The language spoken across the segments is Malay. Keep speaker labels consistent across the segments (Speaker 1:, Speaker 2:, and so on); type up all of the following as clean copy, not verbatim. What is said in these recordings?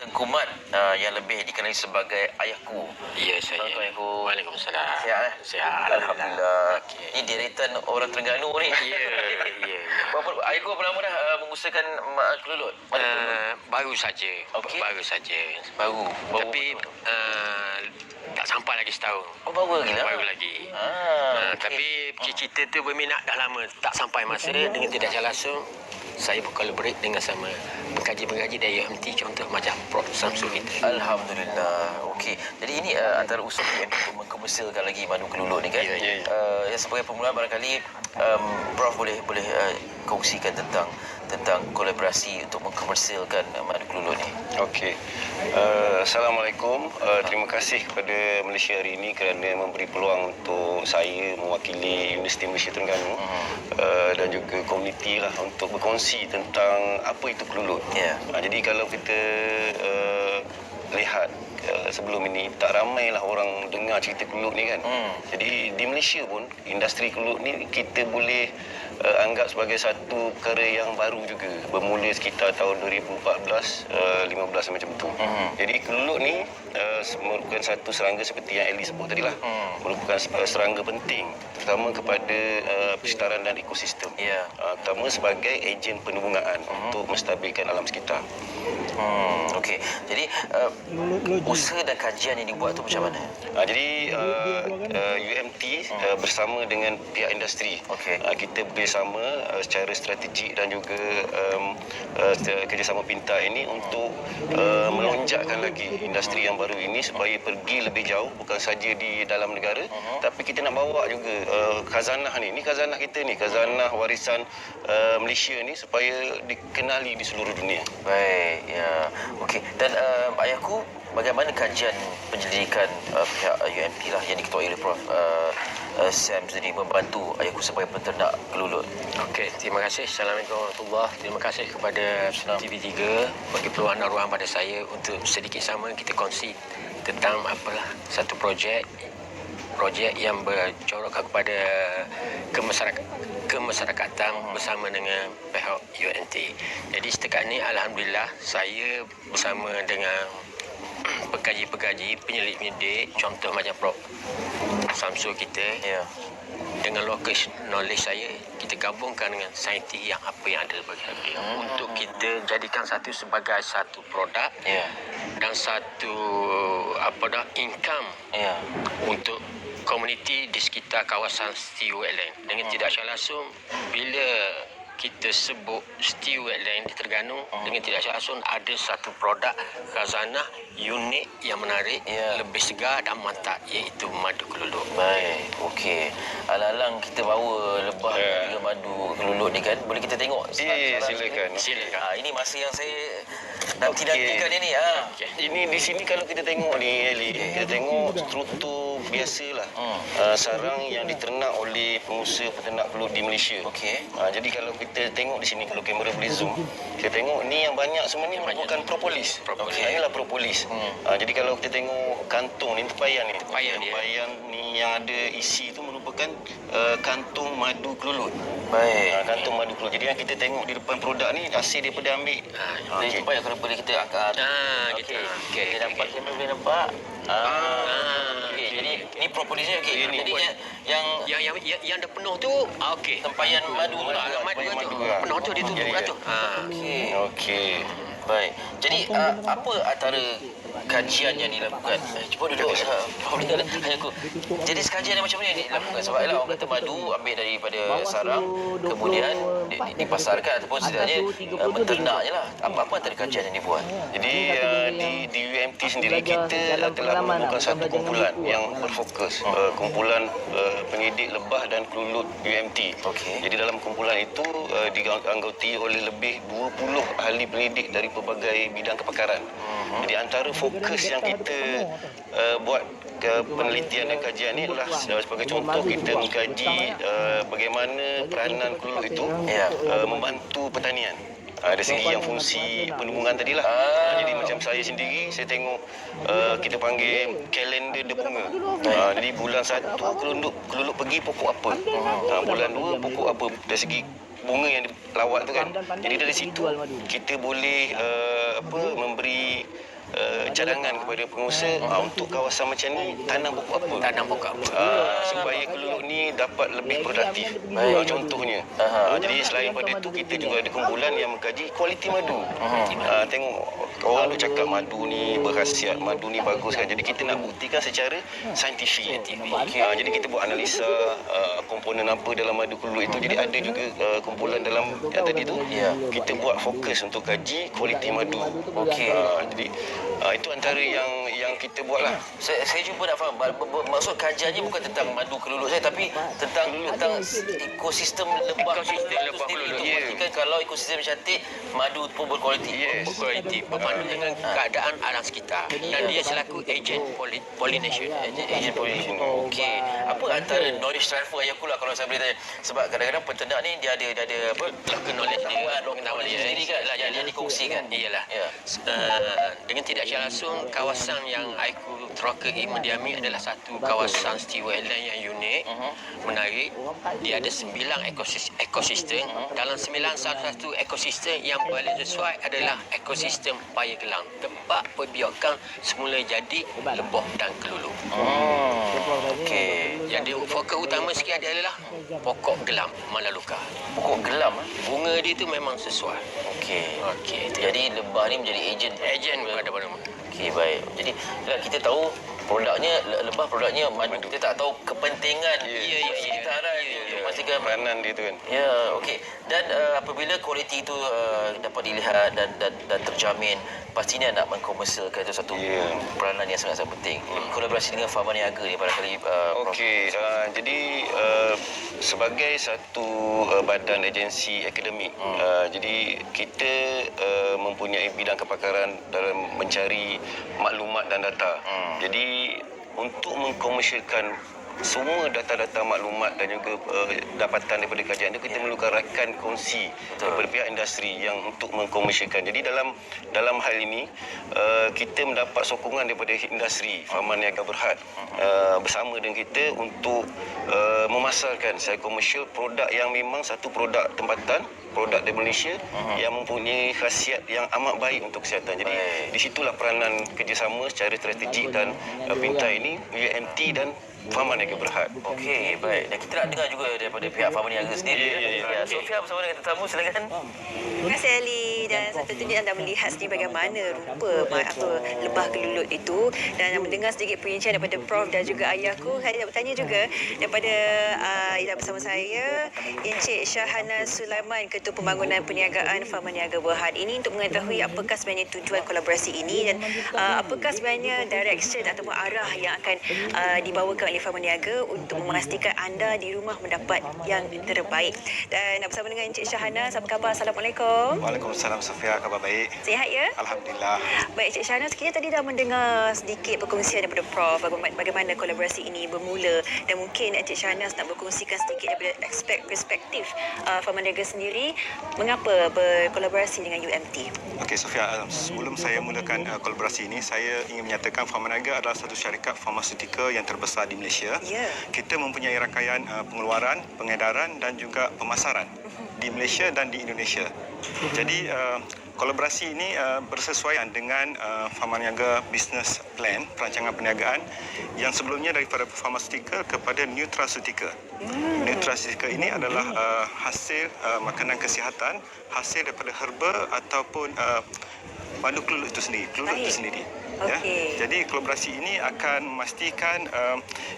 Speaker 1: Kumat yang lebih dikenali sebagai ayahku.
Speaker 2: Ya, saya.
Speaker 1: Assalamualaikum ayahku.
Speaker 2: Waalaikumsalam.
Speaker 1: Sihat?
Speaker 2: Sihat.
Speaker 1: Alhamdulillah.
Speaker 2: Okey.
Speaker 1: Ini deretan orang Terengganu ni.
Speaker 2: Ya.
Speaker 1: Ayahku berapa lama dah mengusahakan kelulut?
Speaker 2: Baru saja.
Speaker 1: Okey.
Speaker 2: Baru saja.
Speaker 1: Baru.
Speaker 2: Tapi tak sampai lagi setahun.
Speaker 1: Oh, baru lagi lah.
Speaker 2: Baru lagi.
Speaker 1: Okey.
Speaker 2: Tapi cita-cita tu berminat dah lama. Tak sampai masa dengan tidak jalan langsung. Saya berkolaborate dengan sama pengkaji-pengkaji dari UMT, contoh macam Prof. Samsul kita.
Speaker 1: Alhamdulillah. Okey. Jadi ini antara usaha yang untuk mengkomersilkan lagi madu kelulut ni kan.
Speaker 2: Ya.
Speaker 1: Sebagai permulaan barangkali Prof boleh kongsikan tentang kolaborasi untuk mengkomersilkan madu kelulut ni.
Speaker 3: Okey. Assalamualaikum. Terima kasih kepada Malaysia hari ini kerana memberi peluang untuk saya mewakili Universiti Malaysia Terengganu dan juga komuniti lah untuk berkongsi tentang apa itu kelulut.
Speaker 1: Ya.
Speaker 3: Jadi kalau kita lihat sebelum ini tak ramailah orang dengar cerita kelulut ni kan. Jadi di Malaysia pun industri kelulut ni kita boleh anggap sebagai satu perkara yang baru juga, bermula sekitar tahun 2014 15 macam tu. Jadi kelulut ni merupakan satu serangga seperti yang Ellie sebut tadi lah. Merupakan serangga penting terutama kepada persekitaran dan ekosistem.
Speaker 1: Ya.
Speaker 3: Terutama sebagai ejen penubungan untuk menstabilkan alam sekitar.
Speaker 1: Okey. Jadi usaha dan kajian yang dibuat tu macam mana?
Speaker 3: Jadi UMT bersama dengan pihak industri,
Speaker 1: Okey.
Speaker 3: kita bersama secara strategik dan juga kerjasama pintar ini untuk melonjakkan lagi industri yang baru ini supaya pergi lebih jauh, bukan saja di dalam negara, tapi kita nak bawa juga khazanah ni khazanah kita ni, khazanah warisan Malaysia ni supaya dikenali di seluruh dunia.
Speaker 1: Baik, ya. Okey. Dan ayahku, bagaimana kajian penyelidikan pihak UMT lah yang diketuai oleh Prof. Sam sendiri membantu ayahku sebagai penternak kelulut?
Speaker 2: Okey, terima kasih. Assalamualaikum warahmatullahi. Terima kasih kepada TV3 bagi peluang dan ruang pada saya untuk sedikit sama kita kongsi tentang satu projek yang bercorakkan kepada kemasyarakatan bersama dengan pihak UNT. Jadi setakat ini alhamdulillah saya bersama dengan pengkaji-pengkaji, penyelidik, contoh macam Prof. Samsul kita,
Speaker 1: Ya.
Speaker 2: dengan local knowledge saya, kita gabungkan dengan saintis yang apa yang ada bagi saya untuk kita jadikan sebagai satu produk
Speaker 1: Ya.
Speaker 2: dan satu income
Speaker 1: Ya.
Speaker 2: untuk komuniti di sekitar kawasan Siti Wetland. Dengan tidak salah langsung, bila kita sebut Siti Wetland di Terengganu, dengan tidak salah langsung ada satu produk khazanah unik yang menarik, lebih segar dan mantap, iaitu madu kelulut.
Speaker 1: Baik, okey. Alang-alang kita bawa lebah dan juga madu kelulut ni kan, boleh kita tengok?
Speaker 3: Silakan.
Speaker 1: Ini masa yang saya nanti-nantikan ini.
Speaker 3: Ini di sini kalau kita tengok ni Eli, kita tengok struktur biasalah. Sarang yang diternak oleh pengusaha peternak kelulut di Malaysia.
Speaker 1: Okey.
Speaker 3: Jadi kalau kita tengok di sini, kalau kamera boleh zoom, kita tengok ni yang banyak sebenarnya merupakan propolis. Inilah propolis. Jadi kalau kita tengok kantung ni, tempayan ni. Tempayan ni yang ada isi tu merupakan kantung madu kelulut.
Speaker 1: Baik.
Speaker 3: Kantung madu kelulut. Jadi yang kita tengok di depan produk ni hasil daripada ambil.
Speaker 1: Dari tempat yang boleh kita angkat.
Speaker 2: Gitu.
Speaker 1: Kita nampak, kita boleh nampak. Okey. Jadi ni propolisnya okey. Jadi
Speaker 2: Yang dah penuh tu, okey.
Speaker 1: tempayan madu lah.
Speaker 2: Madu tu. Penuh tu ditutup kat tu.
Speaker 1: Okey. Baik. Jadi apa antara kajian yang dilakukan? Cuba duduk ayahku. Jadi kajian yang macam mana yang dilakukan? Sebab orang kata madu ambil daripada sarang, kemudian dipasarkan ataupun setidaknya menternaknya lah. Apa antara kajian yang dibuat?
Speaker 3: Jadi di UMT sendiri kita telah membentukkan satu kumpulan yang berfokus, kumpulan penyidik lebah dan kelulut UMT.
Speaker 1: Okey.
Speaker 3: Jadi dalam kumpulan itu dianggoti oleh lebih 20 ahli penyidik dari pelbagai bidang kepakaran. Jadi antara fokus yang kita buat penelitian dan kajian ni adalah sebagai contoh kita mengkaji bagaimana peranan kelulut itu membantu pertanian. Dari segi yang fungsi penumbuhan tadilah. Jadi macam saya sendiri, saya tengok kita panggil kalender depunga. Jadi bulan 1 kelulut pergi pokok apa. Bulan 2 pokok apa. Dari segi bunga yang lawat tu kan. Jadi dari situ kita boleh memberi cadangan kepada pengusaha untuk kawasan macam ni tanam pokok apa.
Speaker 2: Tanam pokok apa.
Speaker 3: Supaya keluluk ni dapat lebih produktif. Contohnya. Jadi selain pada itu kita juga ada kumpulan yang mengkaji kualiti madu. Tengok orang tu cakap madu ni berkhasiat, madu ni bagus kan. Jadi kita nak buktikan secara saintifik. Jadi kita buat analisa komponen apa dalam madu keluluk itu. Jadi ada juga kumpulan dalam yang tadi tu. Kita buat fokus untuk kaji kualiti madu. Jadi itu antara yang kita buat lah.
Speaker 1: Saya cuba nak faham. Maksud kajiannya bukan tentang madu keluluk saya, tapi tentang ekosistem lebah keluluk itu sendiri. Pastikan kalau ekosistem cantik, madu pun berkualiti.
Speaker 2: Berkualiti, berpandu dengan keadaan alam sekitar. Dan dia selaku ejen pollination.
Speaker 1: Ejen pollination. Okey. Apa antara knowledge transfer yang pula kalau saya boleh tanya? Sebab kadang-kadang peternak ni dia ada apa?
Speaker 2: Local knowledge dia, pengetahuan dia
Speaker 1: sendiri kan yang dikongsikan.
Speaker 2: Iyalah. Dengan tidak secara langsung, kawasan yang Aiku Trokai mendiami adalah satu kawasan steward land yang unik, menarik. Dia ada 9 ekosistem. Dalam 9 salah satu ekosistem yang paling sesuai adalah ekosistem Paya Gelang. Tempat perbiakan semula jadi lebah dan keluluk.
Speaker 1: Okey.
Speaker 2: Yang dia fokus utama sikit adalah pokok gelam Malaluka.
Speaker 1: Pokok gelam.
Speaker 2: Bunga dia tu memang sesuai.
Speaker 1: Okey. Jadi lebah ni menjadi ejen
Speaker 2: pada mana.
Speaker 1: Okey, baik. Jadi kita tahu produknya lebah produknya madu. Kita tak tahu kepentingan sekitaran untuk memastikan
Speaker 3: peranan dia tu kan.
Speaker 1: Ya, okey. Dan apabila kualiti itu dapat dilihat dan terjamin, pastinya nak mengkomersialkan itu satu peranan yang sangat-sangat penting. Kolaborasi dengan Farma Niaga ni barangkali
Speaker 3: Okey, jadi sebagai satu badan agensi akademik, jadi kita mempunyai bidang kepakaran dalam mencari maklumat dan data. Jadi untuk mengkomersialkan semua data-data maklumat dan juga dapatan daripada kajian itu, kita memerlukan rakan kongsi daripada pihak industri yang untuk mengkomersialkan. Jadi dalam hal ini kita mendapat sokongan daripada industri Farma Niaga Berhad bersama dengan kita untuk memasarkan secara komersial produk yang memang satu produk tempatan, produk dari Malaysia yang mempunyai khasiat yang amat baik untuk kesihatan. Jadi di situlah peranan kerjasama secara strategik dan pintai ini UMT dan Farma Niaga Berhad.
Speaker 1: Okey, baik. Dan kita nak dengar juga daripada pihak Farma Niaga sendiri. Sofia bersama dengan tetamu, silakan.
Speaker 4: Terima kasih Ali, dan tentunya anda melihat sendiri bagaimana rupa lebah keluluk itu, dan mendengar sedikit perincian daripada Prof dan juga ayahku. Saya nak bertanya juga daripada bersama saya Encik Syahana Sulaiman, Ketua Pembangunan Perniagaan Farma Niaga Berhad, ini untuk mengetahui apakah sebenarnya tujuan kolaborasi ini dan apakah sebenarnya direction ataupun arah yang akan dibawakan oleh Farma Niaga untuk memastikan anda di rumah mendapat yang terbaik. Dan bersama dengan Encik Syahana, apa khabar? Assalamualaikum.
Speaker 5: Waalaikumsalam Sofia, khabar baik?
Speaker 4: Sihat ya?
Speaker 5: Alhamdulillah.
Speaker 4: Baik, Encik Syahana, sekiranya tadi dah mendengar sedikit perkongsian daripada Prof bagaimana kolaborasi ini bermula, dan mungkin Encik Syahana nak berkongsikan sedikit daripada perspektif Farma Niaga sendiri, mengapa berkolaborasi dengan UMT?
Speaker 5: Okey Sofia, sebelum saya mulakan kolaborasi ini, saya ingin menyatakan Farma Niaga adalah satu syarikat farmaseutika yang terbesar di Malaysia. Kita mempunyai rangkaian pengeluaran, pengedaran dan juga pemasaran di Malaysia dan di Indonesia. Jadi kolaborasi ini bersesuaian dengan Farma Niaga Business Plan, perancangan perniagaan yang sebelumnya daripada farmaseutika kepada nutraceutical. Nutraceutical ini adalah hasil makanan kesihatan, hasil daripada herba ataupun madu keluluk itu sendiri. Ya. Jadi kolaborasi ini akan memastikan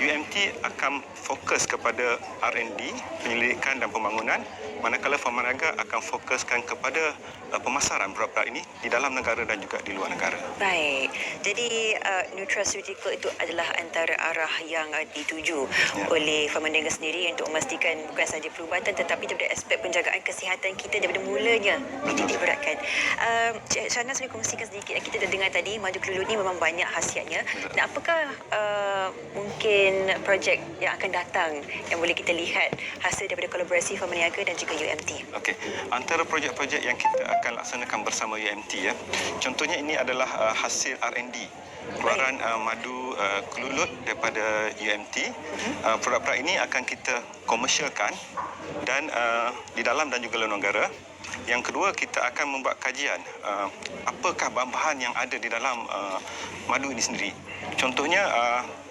Speaker 5: UMT akan fokus kepada R&D, penyelidikan dan pembangunan, manakala Farma Niaga akan fokuskan kepada pemasaran produk ini di dalam negara dan juga di luar negara.
Speaker 4: Baik. Jadi nutraceutical itu adalah antara arah yang dituju oleh Farma Niaga sendiri untuk memastikan bukan sahaja perubatan tetapi daripada aspek penjagaan kesihatan kita daripada mulanya ditiberatkan. Cik Syahana boleh kongsikan sedikit, kita dah dengar tadi madu keluluk ni memang banyak khasiatnya. Dan apakah mungkin projek yang akan datang yang boleh kita lihat hasil daripada kolaborasi Farma Niaga dan juga UMT?
Speaker 5: Okey, antara projek-projek yang kita akan laksanakan bersama UMT ya. Contohnya ini adalah hasil R&D. Keluaran madu keluluk daripada UMT. Produk-produk ini akan kita komersialkan dan di dalam dan juga luar negara. Yang kedua, kita akan membuat kajian apakah bahan-bahan yang ada di dalam madu ini sendiri. Contohnya,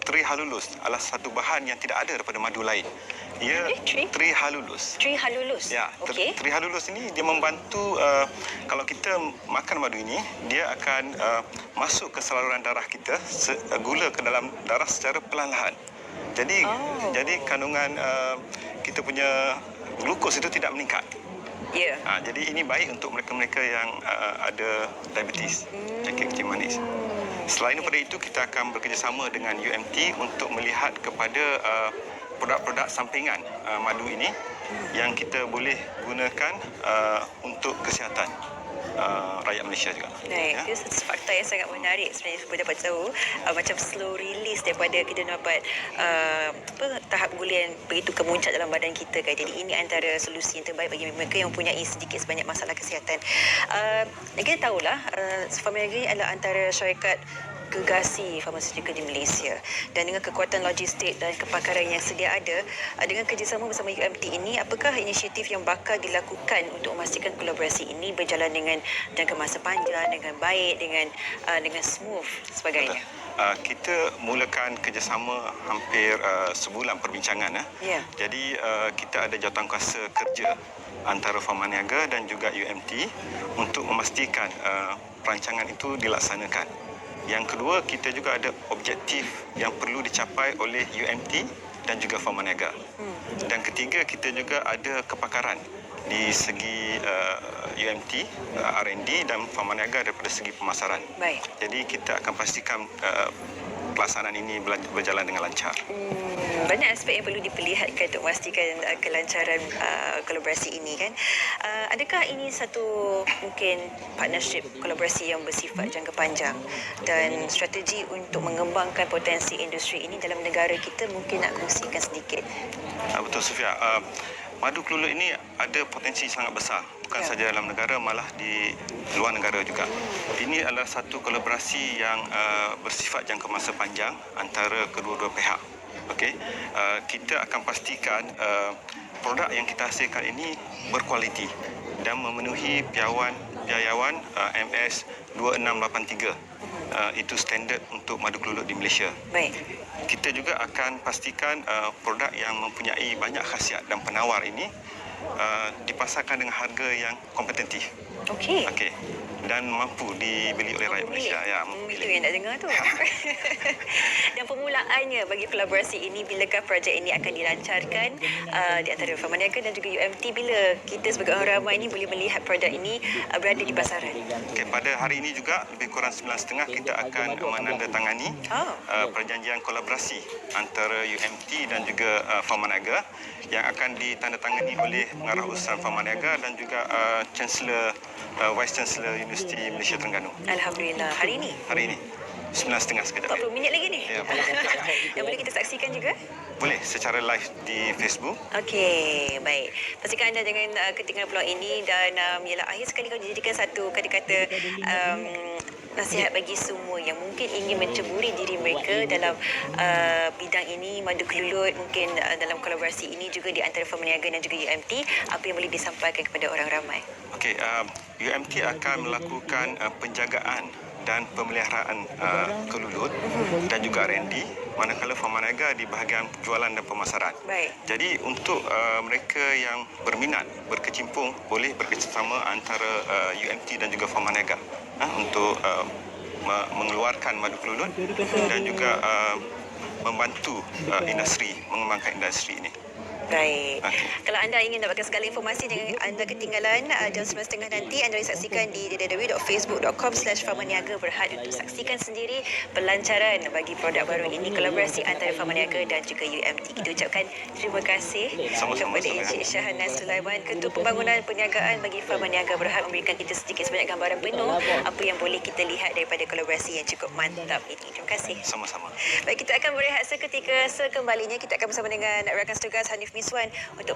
Speaker 5: trihalulus adalah satu bahan yang tidak ada daripada madu lain. Ia trihalulus.
Speaker 4: Trihalulus.
Speaker 5: Ya,
Speaker 4: Okey.
Speaker 5: trihalulus ini dia membantu kalau kita makan madu ini, dia akan masuk ke saluran darah kita, gula ke dalam darah secara perlahan-lahan. Jadi kandungan kita punya glukos itu tidak meningkat.
Speaker 4: Ya.
Speaker 5: Jadi ini baik untuk mereka-mereka yang ada diabetes, penyakit kencing manis. Selain daripada itu, kita akan bekerjasama dengan UMT untuk melihat kepada produk-produk sampingan madu ini yang kita boleh gunakan untuk kesihatan rakyat Malaysia juga.
Speaker 4: Baik, itu satu fakta yang sangat menarik sebenarnya supaya dapat tahu macam slow release daripada kita dapat tahap gula yang begitu kemuncak dalam badan kita kan. Jadi ini antara solusi yang terbaik bagi mereka yang mempunyai sedikit sebanyak masalah kesihatan. Kita tahulah Pharmaniaga adalah antara syarikat gegasi farmasetika di Malaysia, dan dengan kekuatan logistik dan kepakaran yang sedia ada, dengan kerjasama bersama UMT ini, apakah inisiatif yang bakal dilakukan untuk memastikan kolaborasi ini berjalan dengan jangka masa panjang, dengan baik, dengan smooth sebagainya?
Speaker 5: Kita mulakan kerjasama hampir sebulan perbincangan.
Speaker 4: Ya.
Speaker 5: Jadi kita ada jawatankuasa kerja antara Pharmaniaga dan juga UMT untuk memastikan perancangan itu dilaksanakan. Yang kedua, kita juga ada objektif yang perlu dicapai oleh UMT dan juga Pharmaniaga. Dan ketiga, kita juga ada kepakaran di segi UMT, R&D dan Pharmaniaga daripada segi pemasaran.
Speaker 4: Baik.
Speaker 5: Jadi kita akan pastikan pelaksanaan ini berjalan dengan lancar.
Speaker 4: Banyak aspek yang perlu diperlihatkan untuk memastikan kelancaran kolaborasi ini kan. Adakah ini satu mungkin partnership kolaborasi yang bersifat jangka panjang, dan strategi untuk mengembangkan potensi industri ini dalam negara kita mungkin nak kongsikan sedikit?
Speaker 5: Betul, Sofia. Madu kelulut ini ada potensi sangat besar, bukan saja dalam negara, malah di luar negara juga. Ini adalah satu kolaborasi yang bersifat jangka masa panjang antara kedua-dua pihak. Okey, kita akan pastikan produk yang kita hasilkan ini berkualiti dan memenuhi piawaian MS 2683. Itu standard untuk madu kelulut di Malaysia.
Speaker 4: Baik.
Speaker 5: Kita juga akan pastikan produk yang mempunyai banyak khasiat dan penawar ini dipasarkan dengan harga yang kompetitif.
Speaker 4: Okey.
Speaker 5: Okey. Dan mampu dibeli oleh rakyat Malaysia. Ya,
Speaker 4: Itu yang nak dengar tu. Dan permulaannya bagi kolaborasi ini, bilakah projek ini akan dilancarkan di antara Pharmaniaga dan juga UMT? Bila kita sebagai orang ramai ini boleh melihat produk ini berada di pasaran?
Speaker 5: Okay, pada hari ini juga lebih kurang 9.30 kita akan menandatangani perjanjian kolaborasi antara UMT dan juga Pharmaniaga yang akan ditandatangani oleh pengarah urusan Pharmaniaga dan juga Chancellor Vice Chancellor Universiti Malaysia Terengganu.
Speaker 4: Alhamdulillah. Hari ini?
Speaker 5: Hari ini 9.30 sekejap.
Speaker 4: 40 minit lagi ni?
Speaker 5: Ya.
Speaker 4: Dan boleh kita saksikan juga?
Speaker 5: Boleh secara live di Facebook.
Speaker 4: Okey, baik. Pastikan anda jangan ketinggalan peluang ini, dan ialah akhir sekali kalau dijadikan satu kata-kata nasihat bagi semua yang mungkin ingin menceburi diri mereka dalam bidang ini, madu kelulut, mungkin dalam kolaborasi ini juga di antara Pharmaniaga dan juga UMT, apa yang boleh disampaikan kepada orang ramai?
Speaker 5: Okey, UMT akan melakukan penjagaan dan pemeliharaan kelulut dan juga R&D, manakala Pharmaniaga di bahagian jualan dan pemasaran.
Speaker 4: Baik.
Speaker 5: Jadi untuk mereka yang berminat berkecimpung, boleh bekerjasama antara UMT dan juga Pharmaniaga untuk mengeluarkan madu kelulut dan juga membantu industri, mengembangkan industri ini.
Speaker 4: Baik.
Speaker 5: Okey.
Speaker 4: Kalau anda ingin dapatkan segala informasi, jangan anda ketinggalan jam 9.30 nanti. Anda boleh saksikan di www.facebook.com/Pharmaniaga Berhad untuk saksikan sendiri pelancaran bagi produk baru ini, kolaborasi antara Pharmaniaga dan juga UMT. Kita ucapkan terima kasih
Speaker 5: Sama-sama,
Speaker 4: kepada Encik Syahanan Sulaiman, Ketua Pembangunan Perniagaan bagi Pharmaniaga Berhad, memberikan kita sedikit sebanyak gambaran penuh apa yang boleh kita lihat daripada kolaborasi yang cukup mantap ini. Terima kasih.
Speaker 5: Sama-sama.
Speaker 4: Baik, kita akan berehat seketika. Sekembalinya kita akan bersama dengan rakan setugas Hanif Miswan untuk